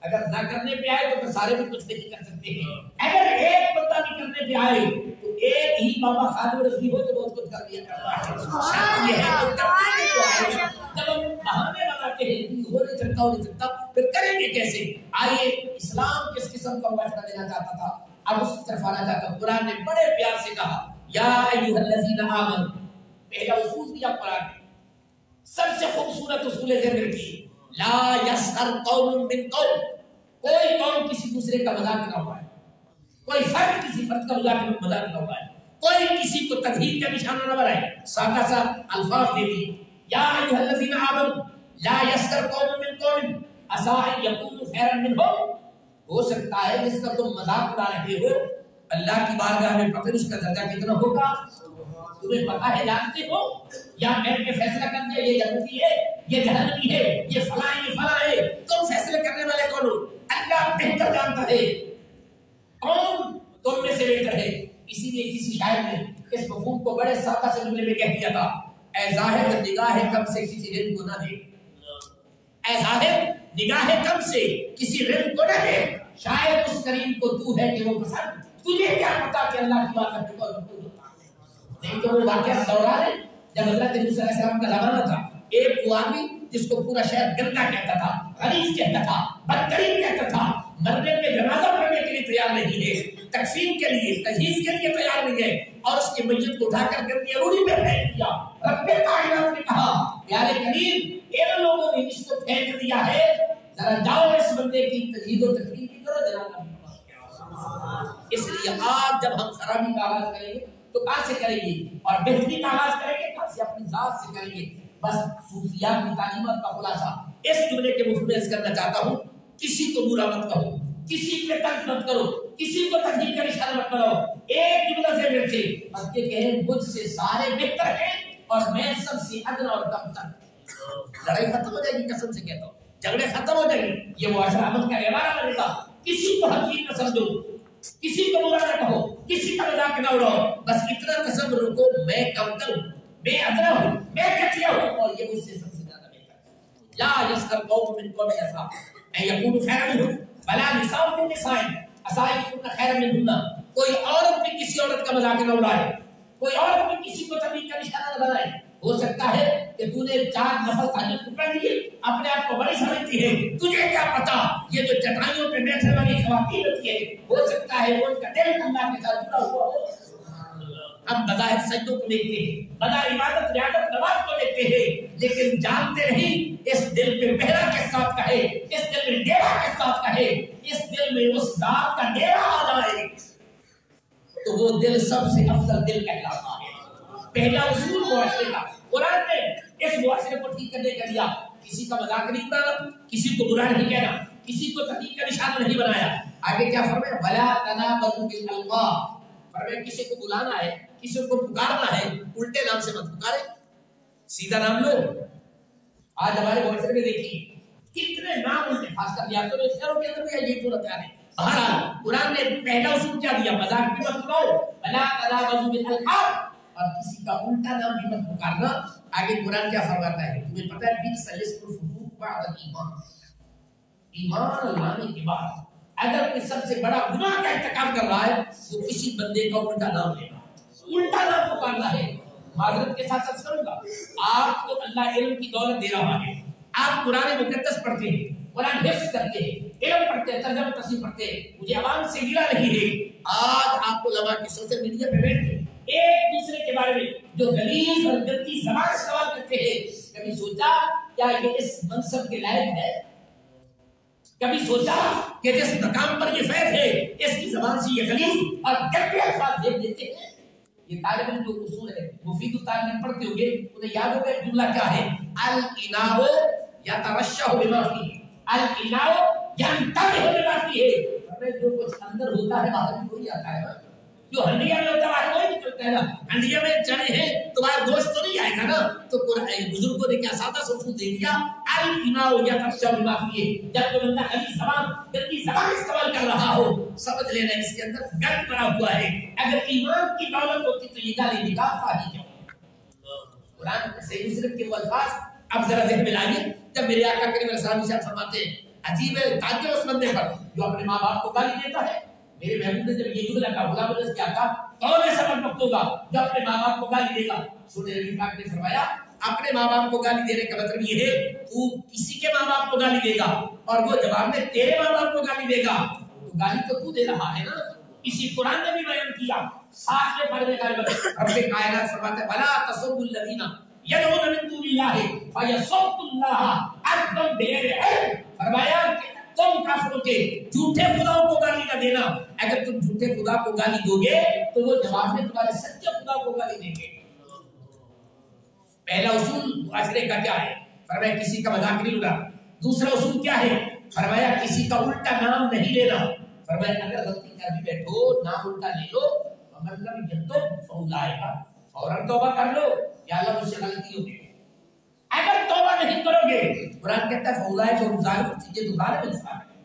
اگر نہ کرنے پہ آئے تو سارے بھی کچھ نہیں کر سکتے ہیں۔ اگر ایک بندہ بھی کرنے پہ آئے تو ایک ہی بابا خادم رسول ہو تو بہت کچھ کر دیا کرتا ہے۔ شرط یہ ہے کہ کرنے جو آئے جب ہم بہانے بناتے ہیں ہو نہیں سکتا پھر کریں گے کیسے؟ آئیے اسلام کس قسم کا مشورہ دینا چاہتا تھا، اب اس کی طرف آنا چاہتا ہوں۔ قرآن نے بڑے پیار سے کہا یا ایھا الذین آمنوا، پہلا اصول دیا قرآن نے، سب سے خوبصورت اصول ذکر کی، لا یسخر قوم من قوم، کوئی قوم کسی دوسرے کا مذاق نہ اڑائے، کوئی فرد کسی فرد کا مذاق نہ اڑائے، کوئی کسی کو تقدیر کا نشانہ نہ بنائے۔ سادہ سا الفاظ دے دی، یا ایھا الذین آمنوا لا یسخر قوم من قوم عسى ان یکونوا خیرا منہم، ہو سکتا ہے جس کا تم مذاق اڑا رہے ہو اللہ کی بارگاہ میں پتہ اس کا درجہ کتنا ہوگا تمہیں پتا ہے، جانتے ہو؟ یا بیٹھ کے فیصلہ کر دیا یہ جنتی ہے، یہ جہنمی ہے، یہ فلاں ہے، تم فیصلے کرنے والے کون ہو؟ اللہ بہتر جانتا ہے کون تم میں سے بہتر ہے۔ اسی لیے کسی شاعر نے اس مفہوم کو بڑے سادہ سے جملے میں کہہ دیا تھا، اے ظاہر نگاہ کم سے کسی رند کو نہ دیکھ، اے ظاہر نگاہ کم سے کسی رند کو نہ دیکھ، شاید اس کریم کو تو ہے کہ وہ پسند، تجھے کیا پتا کہ اللہ کی بات کرنے کو ہوتا ہے۔ نہیں تو وہ واقعہ دوران ہے جب حضرت موسیٰ علیہ السلام کا زمانہ تھا، ایک وہ آدمی جس کو پورا شہر گندا کہتا تھا، غلیظ کہتا تھا، بدترین کہتا تھا، مرنے پہ جنازہ پڑھنے کے لیے تیار نہیں ہے، تقسیم کے لیے تجہیز کے لیے تیار نہیں ہے، اور اس کی میت کو اٹھا کر گندی روڑی میں پھینک دیا۔ رب کائنات نے کہا پیارے کریم ان لوگوں نے اس کو پھینک دیا ہے، ذرا جاؤ اس بندے کی تجہیز و تقسیم کی کرو، جنازہ بھی پڑھو۔ اس لیے آج جب ہم خرابی کا آغاز کریں گے تو کہاں سے کریں گے، اور بہتری کا آغاز کریں گے کہاں سے؟ اپنی ذات سے کریں گے۔ بس صوفیات کی تعلیمات کا خلاصہ اس جملے کے مفہوم میں کرنا چاہتا ہوں، کسی کو برا مت کہو، کسی پہ طنز مت کرو، کسی کو تقدیر کا نشانہ مت کرو، ایک جملہ سے بیٹھے بس یہ کہیں مجھ سے سارے بہتر ہیں اور میں سب سے ادنا اور کم تر۔ لڑائی ختم ہو جائے گی، قسم سے کہتا ہوں، جھگڑے ختم ہو جائیں گے، یہ معاشرہ امن کا رہبارہ بنے گا۔ کسی کو حقیر نہ سمجھو، کسی کو برا نہ کہو، کسی کا مذاق نہ اڑاؤ، بس اتنا تصور رکھو میں کمتر ہوں، میں ادنا ہوں، میں گھٹیا ہوں اور یہ مجھ سے سب سے زیادہ بہتر ہے۔ لا یسخر قوم من قوم عسى ان یکونوا خیرا منہم ولا نساء من نساء عسى ان یکن خیرا منہن، کوئی عورت بھی کسی عورت کا مذاق نہ اڑائے، کوئی عورت بھی کسی کو تقدیر کا نشانہ نہ بنائے۔ ہو سکتا ہے کہ تو نے 4 نفل تہجد پڑھ لیے، اپنے آپ کو بڑی سمجھتی ہے، تجھے کیا پتا یہ جو چٹائیوں پہ بیٹھنے والی خواتین ہوتی ہے ہو سکتا ہے ان کا دل اللہ کے ساتھ جڑا ہوا ہو۔ ہم بظاہر سجدوں کو دیکھتے ہیں، بظاہر عبادت ریاضت نماز کو دیکھتے ہیں، لیکن جانتے نہیں اس دل میں پہرا کس ساتھ کا ہے، اس دل میں ڈیرا کس ساتھ کا ہے۔ اس دل میں اس ذات کا ڈیرا آ جائے تو وہ دل سب سے افضل دل کہلاتا ہے۔ پہلا اصول معاشرے کا، قرآن نے اس معاشرے کو ٹھیک کرنے کا دیا، کسی کا مذاق نہیں اڑانا، کسی کو برا نہیں کہنا، کسی کو تقدیر کا نشانہ نہیں بنایا۔ آگے کیا فرمایا؟ وَلَا تَنَابَزُوا بِالْأَلْقَابِ، فرمایا کسی کو بلانا ہے، کسی کو پکارنا ہے، الٹے نام سے مت پکارے، سیدھا نام لو۔ آج ہمارے معاشرے میں دیکھیے کتنے نام الٹے، خاص کر ریاستوں میں شہروں کے اندر بھی یہ صورت ہے۔ بہرحال قرآن نے پہلا اصول کیا دیا؟ مذاق بھی مت اڑاؤ، وَلَا تَنَابَزُوا بِالْأَلْقَابِ، اور کسی کا الٹا نام بھی مت پکارنا۔ آگے قرآن کیا فرماتا ہے؟ تمہیں پتہ ہے بئس الاسم الفسوق بعد الایمان، ایمان لانے کے بعد اگر کوئی سب سے بڑا گناہ کا ارتکاب کر رہا ہے تو کسی بندے کا الٹا نام لینا، الٹا نام پکارنا ہے۔ معذرت کے ساتھ عرض کروں گا، آپ کو اللہ علم کی دولت دے رہا ہے، آپ قرآن مقدس پڑھتے ہیں، قرآن حفظ کرتے ہیں، علم پڑھتے ہیں، ترجمہ تفسیر پڑھتے ہیں، مجھے عوام سے گلا نہیں ہے۔ آج آپ کو لگا کہ سوشل میڈیا پہ بیٹھ کے ایک دوسرے کے بارے میں جو غلیظ اور گندی زبان سوال کرتے ہیں، کبھی سوچا کیا یہ اس منصب کے لائق ہے؟ کبھی سوچا کہ جس مقام پر یہ فیض ہے اس کی زبان سے یہ غلیظ اور گندے الفاظ دیکھ دیتے ہیں؟ یہ طالب علم جو اصول ہے مفید الطالب پڑھتے ہوگے انہیں یاد ہوگا جملہ کیا ہے؟ الاناء یترشح بما فیہ، الاناء ینتبہ بما فیہ، جو کچھ اندر ہوتا ہے باہر بھی وہی آتا ہے نا۔ جو ہنڈیا میں ہوتا ہے وہی نکلتا ہے نا. ہنڈیا میں چنے ہیں تمہارا گوشت تو نہیں آئے گا نا. تو بزرگوں نے کیا سادہ سا اصول دے دیا الایماء یکشف بما فیہ. جب کوئی بندہ گندی زبان استعمال کر رہا ہو سمجھ لینا اس کے اندر گند بنا ہوا ہے. اگر ایمان کی دولت ہوتی تو یہ گالی نکالتا ہی کیوں. قرآن صحیح مسلم کے وہ الفاظ اب ذرا ذہن میں لائیے. جب میرے آقا کریم علیہ السلام ارشاد فرماتے ہیں عجیب ہے تعجب اس بندے پر جو اپنے ماں باپ کو گالی دیتا ہے. میرے محبوب نے جب یہ جملہ کہا غلام الرز کیا کہا کون ایسا بدبخت ہوگا جو اپنے ماں باپ کو گالی دے گا. سنیں نبی پاک نے فرمایا اپنے ماں باپ کو گالی دینے کا مطلب یہ ہے تو کسی کے ماں باپ کو گالی دے گا اور وہ جواب میں تیرے ماں باپ کو گالی دے گا تو گالی تو دے رہا ہے نا. اسی قرآن نے بھی بیان کیا ساتھ میں پڑھنے کا رب کائنات فرماتا ہے بلا تسبوا الذین یدعون من دون اللہ فیسبوا اللہ عدوا بغیر علم. فرمایا کہ تم کافروں کے جھوٹے خداؤں کو گالی نہ دینا. اگر تم جھوٹے خدا کو گالی دو گے تو وہ جواب میں تمہارے سچے خدا کو گالی دیں گے. پہلا اصول معاشرے کا کیا ہے؟ فرمایا کسی کا مذاق نہیں اڑانا. دوسرا اصول کیا ہے؟ فرمایا کسی کا الٹا نام نہیں لینا. فرمایا اگر غلطی کر بھی بیٹھو نام الٹا لے لو مطلب یہ تو فولائے گا فوراً توبہ کر لو یا اللہ مجھ سے غلطی ہو گئی. اگر توبہ نہیں کرو گے قرآن کہتا ہے فولائے جو ظالم چیزیں تو ظالم انسان ہے.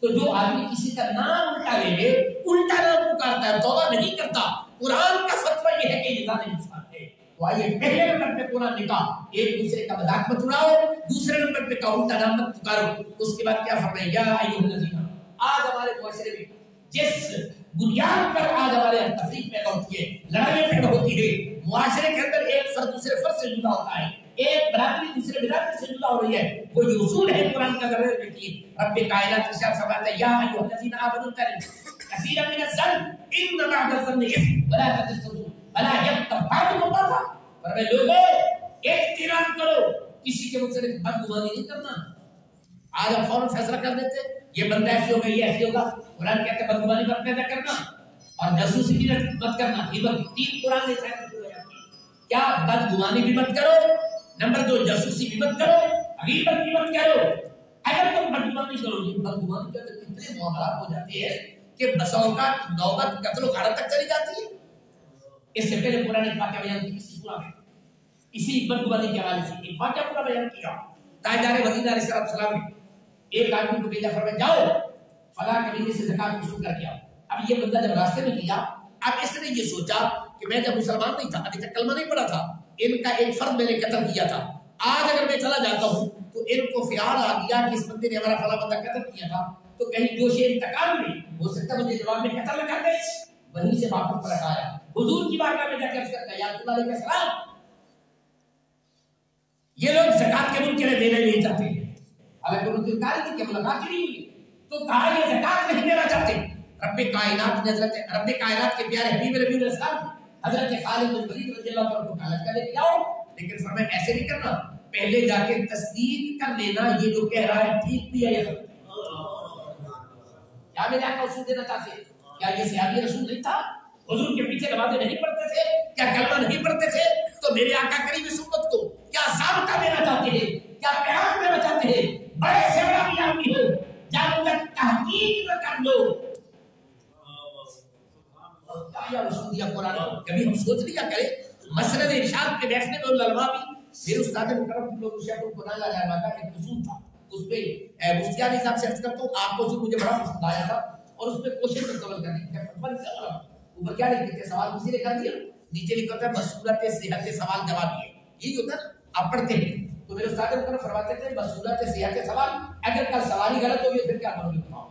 تو جو آدمی کسی کا نام الٹا لے لے الٹا نام پکارتا ہے توبہ نہیں کرتا قرآن کا فتویٰ یہ ہے کہ یہ ظالم انسان ہے. تو آئیے پہلے نمبر پہ قرآن نے کہا ایک دوسرے کا مذاق مت اڑاؤ. دوسرے نمبر پہ کہا الٹا نام مت پکارو. اس کے بعد کیا فرمایا یا ایھا الذین. آج ہمارے معاشرے میں جس بنیاد پر آج ہمارے تفریق پیدا ہوتی ہے لڑائیاں پیدا ہوتی ہے معاشرے کے اندر ایک فرد دوسرے فرد سے جدا ہوتا ہے ایک برادری دوسرے برادری سے جدا ہو رہی ہے وہ جو اصول ہے قرآن کا ذرا دیکھیے. رب کائنات ارشاد فرماتا ہے یا ایھا الذین آمنوا اتقوا کثیرا من الظن ان بعض الظن اثم ولا تجسسوا ولا یغتب بعضکم بعضا. فرمایا لوگوں احترام کرو کسی کے متعلق بدگمانی نہیں کرنا. آج ہم فوراً فیصلہ کر دیتے یہ بندہ ایسے ہوگا یہ ایسے ہوگا. قرآن کہتے ہیں بدگمانی مت پیدا کرنا اور جاسوسی بھی مت کرنا. یہ تین قرآن نے کیا بدگمانی بھی مت کرو. نمبر 2 جاسوسی بھی مت کرو غیبت بھی مت کرو. اگر تم بدگمانی کرو گے بدگمانی کے اندر کتنے معاملات ہو جاتے ہیں کہ بسا اوقات نوبت قتل و غارت تک چلی جاتی ہے. اس سے پہلے قرآن نے واقعہ بیان کیا اسی سورہ میں اسی بدگمانی کے حوالے سے ایک واقعہ پورا بیان کیا. تاجدار مدینہ علیہ السلام نے ایک آدمی کو بھیجا فرمایا جاؤ فلاں قبیلے سے زکات وصول کر کے آؤ. اب یہ بندہ جب راستے میں گیا اب اس نے یہ سوچا کہ میں جب مسلمان نہیں تھا ابھی تک کلمہ نہیں پڑھا تھا ان کا ایک فرد میں نے قتل کیا تھا. آج اگر میں چلا جاتا ہوں تو ان کو خیال آ گیا کہ اس بندے نے ہمارا فلاں بندہ قتل کیا تھا تو کہیں جوش انتقام میں ہو سکتا مجھے جواب میں قتل لگا دے. وہیں سے واپس پلٹ آیا حضور کی بارگاہ میں جا کے عرض کرتا ہے یا رسول اللہ علیہ السلام یہ لوگ زکات کے منکر دینے نہیں چاہتے ہیں. اگر ان کی کاری تھی کہ ملاقات ہی نہیں ہوئی تو کہا یہ زکات نہیں دینا چاہتے. رب کائنات کے پیارے حبیب نبی علیہ السلام حضرت خالد بن ولید رضی اللہ عنہ کو کہا لے کے آؤ لیکن فرمایا ایسے نہیں کرنا پہلے جا کے تصدیق کر لینا یہ جو کہہ رہا ہے ٹھیک بھی ہے یا غلط. کیا میں جا کر اصول دینا چاہتے ہیں؟ کیا یہ صحابی رسول نہیں تھا؟ حضور کے پیچھے نمازیں نہیں پڑھتے تھے؟ کیا کلمہ نہیں پڑھتے تھے؟ تو میرے آقا کریم اس امت کو کیا ضابطہ دینا چاہتے ہیں؟ کیا پیغام دینا چاہتے ہیں؟ بڑے سے بڑا بھی آدمی ہو جب تک تحقیق نہ کر لو کیا رسول دیا قرآن. کبھی ہم سوچ لیا کرے مسند ارشاد پہ بیٹھنے میں علماء بھی میرے استاد مکرم کی لوگ شیخ القرآن علیہ رحمہ کا ایک اصول تھا اس پہ مفتیان صاحب سے عرض کرتا ہوں آپ کو مجھے بڑا پسند آیا تھا اور اس پہ کوشش مکمل کرنے کی اوپر کیا لکھتے تھے سوال اسی لکھا دیا نیچے لکھا تھا مسئولت صحت سوال جواب یہ یہی ہوتا ہے نا آپ پڑھتے ہیں تو میرے استاد مکرم فرماتے تھے مسئولت صحت سوال اگر کل سوال ہی غلط ہو گیا پھر کیا کرو گے بتاؤ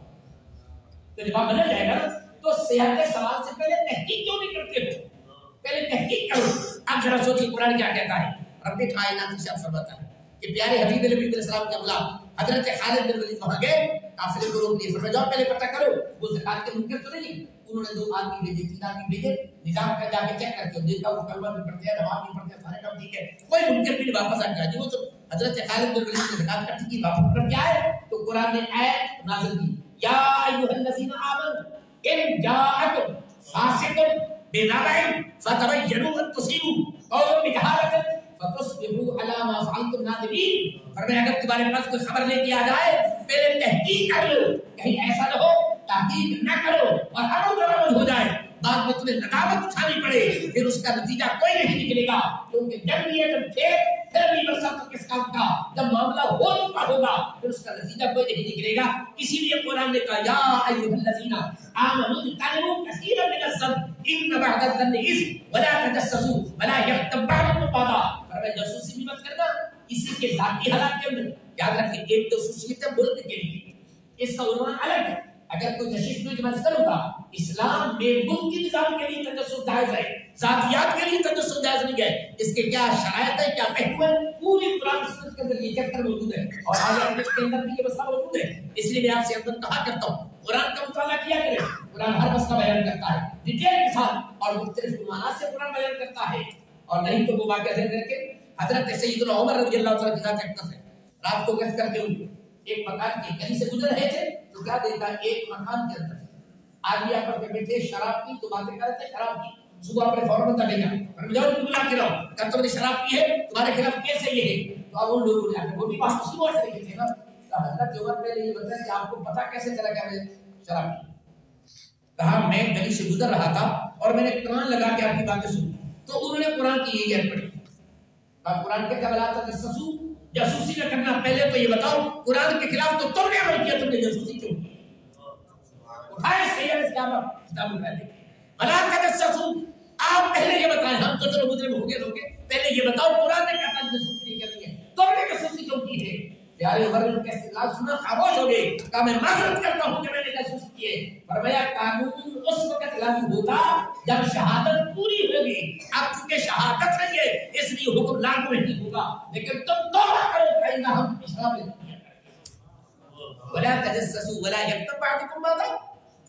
تو جواب بدل جائے گا تو صحت سوال سے پہلے تحقیق کیوں نہیں کرتے ہو پہلے تحقیق کرو. اب ذرا سوچیں قرآن کیا کہتا ہے. رب کائنات ارشاد فرماتا ہے کہ پیارے حبیب نبی علیہ السلام کے اولاد حضرت خالد بن ولید وہاں گئے قافلے کو روک لیے فرمایا جاؤ پہلے پتہ کرو وہ زکات کے منکر تو نہیں. انہوں نے 2 آدمی بھیجے 3 آدمی بھیجے نظام کا جا کے چیک کر کے دیکھا وہ کلمہ بھی پڑھتے ہیں نماز بھی پڑھتے ہیں سارے کام ٹھیک ہے کوئی منکر بھی واپس آ گیا جو تو حضرت خالد بن ولید نے زکات کا ٹھیک واپس کر کے آئے تو قرآن نے آیت نازل کی یا ایھا الذین آمنوا ان جاءکم فاسق بنبأ فتبینوا ان تصیبوا قوما بجہالۃ فتصبحوا علی ما فعلتم نادمین. فرمایا اگر تمہارے پاس کوئی خبر لے کے آ جائے پہلے تحقیق کر لو کہیں ایسا نہ ہو تحقیق نہ کرو اور عمل درآمد ہو جائے بعد بعد میں تمہیں ندامت اٹھانی پڑے، پھر اس کا نتیجہ کوئی نہیں نکلے گا، کیونکہ جب یہ جب کھیت پھر بھی برسات کس کام کا، جب معاملہ ہو چکا ہوگا پھر اس کا نتیجہ کوئی نہیں نکلے گا۔ اسی لیے قرآن نے کہا یا ایھا الذین آمنوا اجتنبوا کثیرا من الظن ان بعض الظن اثم ولا تجسسوا ولا یغتب بعضکم بعضا۔ فرمایا جاسوسی بھی مت کرنا کسی کے ذاتی حالات کے اندر۔ یاد رکھیں ایک جاسوسیت ہے ملک کے لیے، اس کا عنوان الگ ہے۔ اگر کوئی تشخیص میں مسئلہ ہوگا اسلام میں ملک کے نظام کے لیے تجسس جائز ہے، ذاتیات کے لیے تجسس جائز نہیں ہے۔ اس کے کیا شرائط ہے، کیا پہلو ہے، پوری قرآن سنت کے اندر یہ چیپٹر موجود ہے اور آیات کے اندر بھی یہ مسئلہ موجود ہے۔ اس لیے میں آپ سے اندر کہا کرتا ہوں قرآن کا مطالعہ کیا کریں۔ قرآن ہر مسئلہ بیان کرتا ہے ڈیٹیل کے ساتھ اور مختلف عنوانات سے قرآن بیان کرتا ہے، اور نہیں تو وہ واقعہ ذہن رکھے حضرت سیدنا عمر رضی اللہ تعالیٰ عنہ کا ہے، رات کو گشت کرتے ہوئے ایک مکان کی گلی سے گزر رہے تھے تو کیا دیکھا ایک مکان کے اندر آدمی آپس میں بیٹھے شراب کی تو باتیں کر رہے تھے، شراب کی۔ صبح اپنے فوراً بتا دے گا اور مجھے تم بلا کے لاؤ کہ تم نے شراب پی ہے، تمہارے خلاف کیسے یہ ہے؟ تو اب ان لوگوں نے وہ بھی بات اسی بات سے تھے نا، حضرت عمر نے یہ بتایا کہ آپ کو پتا کیسے چلا کہ میں شراب پی؟ کہا میں گلی سے گزر رہا تھا اور میں نے کان لگا کے آپ کی باتیں سنی، تو انہوں نے قرآن کی یہ ایت پڑھی۔ قرآن کے کیا تجسسوا، جاسوسی نہ کرنا۔ پہلے تو یہ بتاؤ قرآن کے خلاف تو تم نے عمل کیا، تم نے جاسوسی کیوں کی؟ اٹھائے سید اسلام کتاب پہلے بلا تجسسوا، آپ پہلے یہ بتائیں، ہم تو چلو مجرم ہو گئے، پہلے یہ بتاؤ قرآن نے کیا جاسوسی کرنی ہے، تم نے جاسوسی کیوں کی ہے؟ پیارے عمر نے ان کا استدلال سنا، خاموش ہو گئے، کہا میں معذرت کرتا ہوں کہ میں نے جاسوسی کی ہے۔ فرمایا قانون اس وقت لاگو ہوتا جب شہادت پوری ہوگی، اب چونکہ شہادت نہیں ہے اس لیے حکم لاگو نہیں ہوگا، لیکن تم توبہ کرو کہ ہم اسلام میں ولا تجسسوا ولا یغتب بعضکم بعضا۔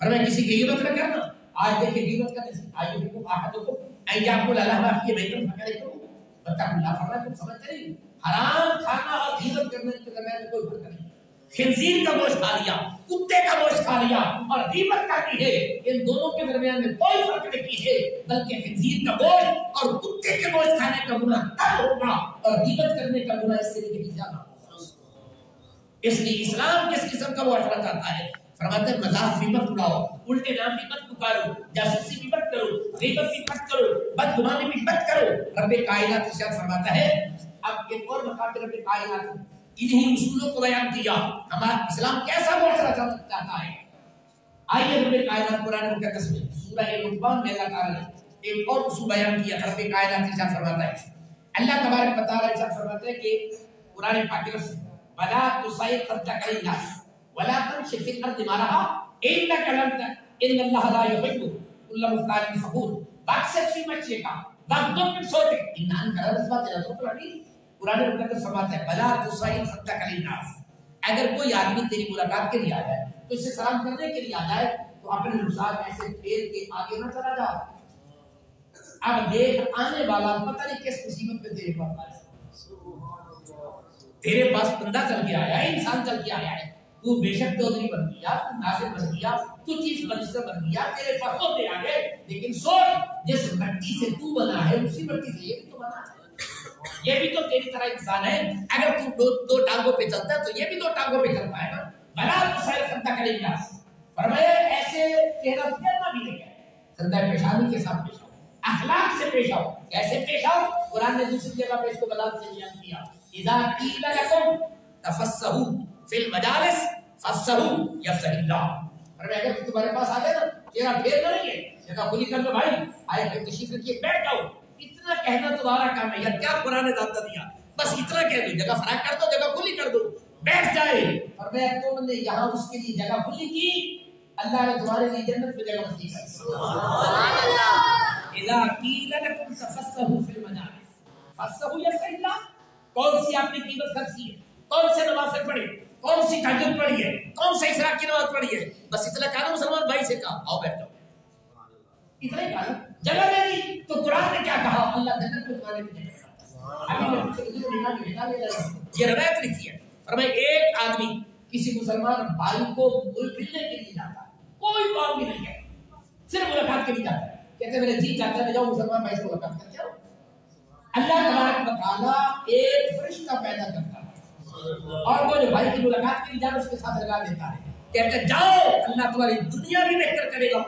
فرمایا کسی کی غیبت نہ کرنا۔ آج دیکھیں غیبت کا ایھکم احدکم ان یاکل لحم اخیہ میتا فکرہتموہ واتقوا اللہ۔ فرمایا تم سمجھتے نہیں حرام کھانا اور غیبت کرنے کے درمیان میں کوئی فرق نہیں۔ خنزیر کا گوشت کھا لیا، کتے کا گوشت کھا لیا اور غیبت کا کی ہے، ان دونوں کے درمیان میں کوئی فرق نہیں ہے، بلکہ خنزیر کا گوشت اور کتے کے گوشت کھانے کا گناہ کم ہوگا اور غیبت کرنے کا گناہ اس سے نہیں زیادہ۔ اس لیے اسلام کس قسم کا معاشرہ چاہتا ہے؟ فرماتے ہیں مذاق بھی مت اڑاؤ، الٹے نام بھی مت پکارو، جاسوسی بھی مت کرو، غیبت بھی مت کرو، بدگمانی بھی مت کرو۔ رب کائنات ارشاد فرماتا ہے، اب ایک اور مقام پہ رب کائنات انہی اصولوں کو بیان کیا، ہمارا اسلام کیسا معاشرہ چاہتا ہے۔ آئیے رب کائنات قرآن مقدس میں سورہ لقمان میں اللہ تعالیٰ نے ایک اور اصول بیان کیا۔ رب کائنات ارشاد فرماتا ہے، اللہ تبارک و تعالیٰ ارشاد فرماتے ہیں کہ قرآن پاک کی طرف سے وَلَا تُصَعِّرْ خَدَّكَ لِلنَّاسِ وَلَا تَمْشِ فِي الْأَرْضِ مَرَحًا إِنَّكَ لَن إِنَّ اللَّهَ لَا يُحِبُّ كُلَّ مُخْتَالٍ فَخُورٍ۔ بخشش بھی مچے کا وَغْضُضْ مِن صَوْتِكَ إِنَّ أَنكَرَ الْأَصْوَاتِ لَصَوْتُ الْحَمِيرِ۔ قرآن مقدس فرماتا ہے وَلَا تُصَعِّرْ خَدَّكَ لِلنَّاسِ، اگر کوئی آدمی تیری ملاقات کے لیے آ جائے تو اسے سلام کرنے کے لیے آ جائے تو اپنے رخسار ایسے پھیر کے آگے نہ چلا جا۔ اب دیکھ آنے والا پتہ نہیں کس مصیبت میں تیرے پاس آیا، تیرے پاس بندہ چل کے آیا ہے، انسان چل کے آیا ہے، تو بے شک چودھری بن گیا، تو ناصر بن گیا، تو چیف منسٹر بن گیا، تیرے پاس ہوتے آ گئے، لیکن سوچ جس مٹی سے تو بنا ہے اسی مٹی سے یہ بھی تو بنا ہے، یہ بھی تو تیری طرح انسان ہے۔ اگر تو دو ٹانگوں پہ چلتا ہے تو یہ بھی دو ٹانگوں پہ چلتا ہے نا۔ بلا تُصَعِّرْ خَدَّكَ لِلنَّاسِ، فرمایا ایسے چہرہ پھیرنا بھی نہیں ہے، سردہ پیشانی کے ساتھ پیش آؤ، اخلاق سے پیش آؤ۔ کیسے پیش آؤ؟ قرآن نے دوسری جگہ پہ اس کو بلاد سے بیان کیا، اذا قیل لکم تفسحوا فی المجالس فافسحوا یفسح اللہ۔ فرمایا اگر تمہارے پاس آ جائے نا چہرہ پھیرنا نہیں ہے، جگہ کھلی کر دو بھائی، آئے پھر تشریف رکھیے بیٹھ جاؤ، اتنا کہنا تمہارا کام ہے۔ یا کیا قرآن نے دعوت دیا؟ بس اتنا کہہ دو، جگہ فراغ کر دو، جگہ کھلی کر دو، بیٹھ جائے۔ فرمایا تم نے یہاں اس کے لیے جگہ کھلی کی، اللہ نے تمہارے لیے جنت میں جگہ وسیع کی۔ سبحان اللہ۔ اذا قیل لکم تفسحوا فی المجالس فافسحوا یفسح اللہ۔ کون سی آپ نے قیمت خرچ کی ہے، کون سے نمازیں پڑھی، کون سی تہجد پڑھی ہے، کون سے اسراء کی نماز پڑھی ہے، بس اتنا کہا مسلمان بھائی سے کہا آؤ بیٹھ جاؤ، اتنا ہی کہا۔ جگہ دے دی تو قرآن نے کیا کہا؟ اللہ جنت میں تمہارے لیے جگہ۔ یہ روایت لکھی ہے، فرمایا ایک آدمی کسی مسلمان بھائی کو ملنے کے لیے جاتا ہے، کوئی کام بھی نہیں ہے، صرف ملاقات کے لیے جاتا ہے، کہتے میرے جی چاہتا ہے میں جاؤں مسلمان بھائی سے ملاقات کر کے آؤں۔ اللہ تبارک و تعالیٰ ایک فرشتہ پیدا کرتا ہے اور وہ جو بھائی کی ملاقات کے لیے جانا اس کے ساتھ لگا دیتا ہے، کہتے جاؤ اللہ تمہاری دنیا بھی بہتر کرے گا۔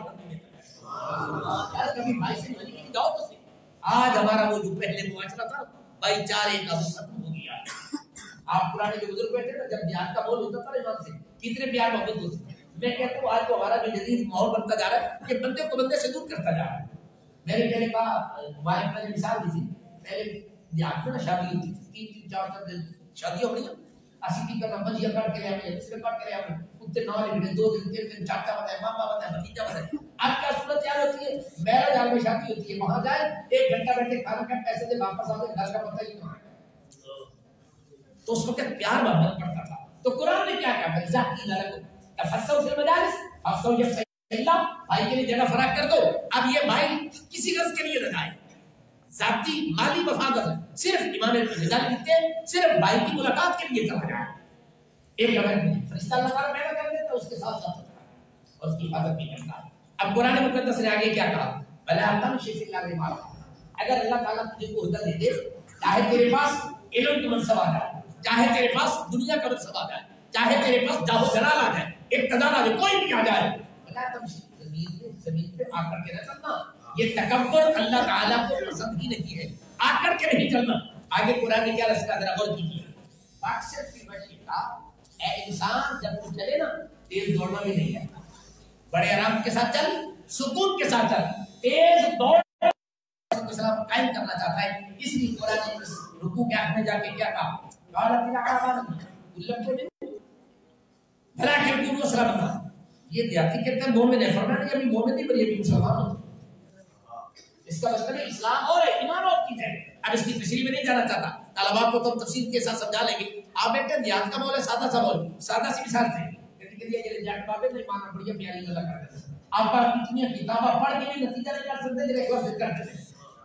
یار کبھی بھائی سے ملی نہیں جاؤ تو صحیح. آج ہمارا وہ جو پہلے معاشرہ تھا بھائی چارے کا وہ ختم ہو گیا. آپ پرانے جو بزرگ بیٹھے نا جب جہاد کا ماحول ہوتا تھا نا ایمان سے کتنے پیار محبت ہوتے. میں کہتا ہوں آج تو ہمارا جو جدید ماحول بنتا جا رہا ہے کہ بندے کو بندے سے دور کرتا جا رہا ہے. میں نے پہلے کہا مبارک نے مثال دی تھی پہلے دیہات میں نا شادی ہوتی تھی 3-4 دن شادیاں ہونی اسی کی کرنا بجیا کاٹ کے لے آئے اس میں کاٹ کے لے آئے اتنے 9 دن 2 دن 3 دن چاچا بتائے ماما بتائے بھتیجا بتائے. اب کیا صورت کیا ہوتی ہے میرا جال میں شادی ہوتی ہے وہاں جائے 1 گھنٹہ بیٹھے کھانا کھائے پیسے دے واپس آ گھر کا پتہ ہی کہاں ہے. تو اس وقت پیار محبت پڑتا تھا. تو قرآن نے کیا کہا اذا قیل لکم تفسحوا فی المجالس فافسحوا یفسح اللہ بھائی کے لیے جگہ فراغ کر دو. اب یہ بھائی کسی غرض کے لیے نہ آئے ذاتی مالی مفاد صرف امام غزالی لکھتے ہیں صرف بھائی کی ملاقات کے لیے چلا جائے. ایک اگر فرشتہ اللہ تعالیٰ پیدا کر دیتا ہے اس کے ساتھ ساتھ اور اس کی حفاظت بھی کرتا ہے. اب قرآن مقدس نے آگے کیا کہا بلا تمشی فی الارض مرحا. اگر اللہ تعالیٰ تجھے کو عہدہ دے دے چاہے تیرے پاس علم کا منصب آ جائے چاہے تیرے پاس دنیا کا منصب آ جائے چاہے تیرے پاس جاہ و جلال آ جائے اقتدار آ جائے کوئی بھی آ جائے بلا تمشی زمین پہ آ کر کے نہ چلنا. یہ تکبر اللہ تعالیٰ کو پسند ہی نہیں ہے. آ کر کے نہیں چلنا. آگے قرآن نے کیا رسکا ذرا غور کیجیے باکشت کی مشی کا اے انسان جب تو چلے نا تیز دوڑنا بھی نہیں ہے بڑے آرام کے ساتھ چل سکون کے ساتھ چل. تیز دوڑ اسلام قائم کرنا چاہتا ہے. اس لیے قرآن نے رکوع کے حق میں جا کے کیا کہا قالت العرب بھلا کہ کونوا اسلاما. یہ دیاتی کہتے ہیں مومن ہے فرمایا نہیں ابھی مومن نہیں پر یہ بھی مسلمان ہو. اس کا مطلب ہے اسلام اور ہے ایمان اور چیز ہے. اب اس کی تشریح میں نہیں جانا چاہتا طلباء کو تو تفصیل کے ساتھ سمجھا لیں گے. آپ بیٹھے دیات کا مول ہے سادہ سا مول سادہ سی مثال سے یہ جٹ بابے نہیں مانا بڑی پیاری اللہ کر دیتے آپ کا کتنی کتابیں پڑھ کے بھی نتیجہ نہیں کر سکتے جب ایک بار فکر کرتے ہیں.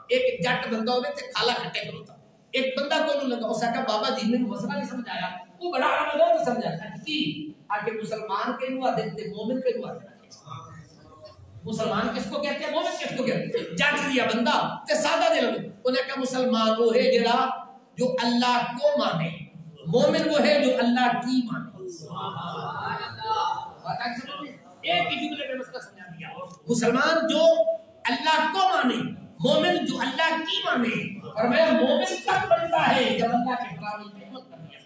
ایک جٹ بندہ ہوئے تے کھالا کھٹے پر ہوتا ایک بندہ کو نہیں لگا اس کا بابا جی نے مسئلہ نہیں سمجھ آیا وہ بڑا آرام تو سمجھا کہ آگے مسلمان کے ہوا دیتے مومن کے ہوا مسلمان کس کو کہتے ہیں مومن کس کو کہتے ہیں. جٹ لیا بندہ تے سادہ دل انہیں کہا مسلمان وہ ہے جڑا جو اللہ کو مانے مومن وہ ہے جو اللہ کی مانے. ایک ہی جملے میں مسئلہ سمجھا دیا. مسلمان جو اللہ کو مانے مومن جو اللہ کی مانے. اور میں مومن تب بنتا ہے جب اللہ کے حرام کی خدمت کرنی ہے.